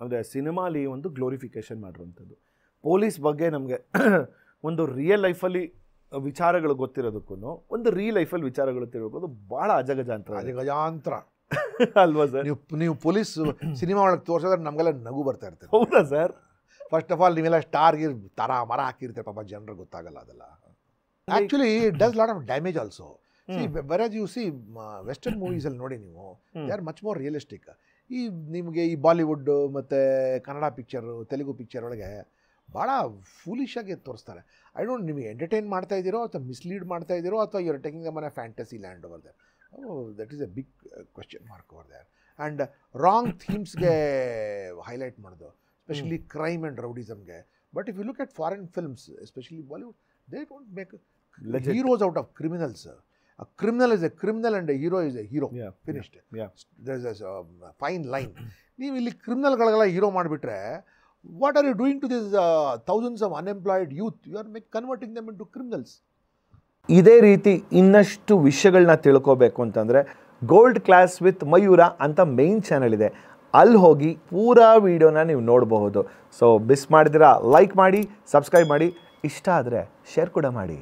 ಅಂದರೆ ಸಿನಿಮಾಲಿ ಒಂದು ಗ್ಲೋರಿಫಿಕೇಷನ್ ಮಾಡಿರುವಂಥದ್ದು. ಪೊಲೀಸ್ ಬಗ್ಗೆ ನಮಗೆ ಒಂದು ರಿಯಲ್ ಲೈಫಲ್ಲಿ ವಿಚಾರಗಳು ಗೊತ್ತಿರೋದಕ್ಕೂ ಒಂದು ರಿಯಲ್ ಲೈಫಲ್ಲಿ ವಿಚಾರಗಳು ತಿಳ್ಕೊಳ್ಳೋದು ಭಾಳ ಅಜಗಜಾಂತರ ಅಲ್ವಾ ಸರ್? ನೀವು ಪೊಲೀಸ್ ಸಿನಿಮಾ ಒಳಗೆ ತೋರಿಸಿದ್ರೆ ನಮಗೆಲ್ಲ ನಗು ಬರ್ತಾ ಇರ್ತದೆ. ಹೌದಾ ಸರ್? ಫಸ್ಟ್ ಆಫ್ ಆಲ್ ನೀವೆಲ್ಲ ಸ್ಟಾರ್ಗೆ ಮರ ಹಾಕಿರ್ತಾರೆ, ಪಾಪ ಜನರಿಗೆ ಗೊತ್ತಾಗಲ್ಲ ಅದೆಲ್ಲ. Actually it does lot of damage also. Whereas you see western ಮೂವೀಸಲ್ಲಿ ನೋಡಿ ನೀವು, they are much more realistic. ನಿಮಗೆ ಈ ಬಾಲಿವುಡ್ ಮತ್ತು ಕನ್ನಡ ಪಿಕ್ಚರು, ತೆಲುಗು ಪಿಕ್ಚರ್ ಒಳಗೆ ಭಾಳ ಫೂಲಿಶಾಗಿ ತೋರಿಸ್ತಾರೆ. ಐ ಡೋಂಟ್, ನಿಮಗೆ ಎಂಟರ್ಟೈನ್ ಮಾಡ್ತಾ ಇದ್ದೀರೋ ಅಥವಾ ಮಿಸ್ಲೀಡ್ ಮಾಡ್ತಾ ಇದ್ದೀರೋ ಅಥವಾ you are taking them on a fantasy land over there. That is a big question mark over there. And wrong ಥೀಮ್ಸ್ಗೆ ಹೈಲೈಟ್ ಮಾಡೋದು, especially crime and rowdyismಗೆ. But if you look at foreign films, especially Bollywood, they don't make heroes out of criminals. A criminal is a criminal and a hero is a hero. Yeah, finished. Yeah. There's a fine line. ನೀವು ಇಲ್ಲಿ ಕ್ರಿಮಿನಲ್ಗಳಿಗೆಲ್ಲ hero ಮಾಡಿಬಿಟ್ರೆ, what are you doing to these thousands of unemployed youth? You are converting them into criminals. ಇದೇ ರೀತಿ ಇನ್ನಷ್ಟು ವಿಷಯಗಳನ್ನ ತಿಳ್ಕೋಬೇಕು ಅಂತಂದರೆ gold class with Mayura ಅಂತ ಮೇನ್ ಚಾನಲ್ ಇದೆ, ಅಲ್ಲಿ ಹೋಗಿ ಪೂರಾ ವೀಡಿಯೋನ ನೀವು ನೋಡಬಹುದು. ಸೊ ಮಿಸ್ ಮಾಡಿದಿರಾ ಲೈಕ್ ಮಾಡಿ, ಸಬ್ಸ್ಕ್ರೈಬ್ ಮಾಡಿ, ಇಷ್ಟ ಆದರೆ ಶೇರ್ ಕೂಡ ಮಾಡಿ.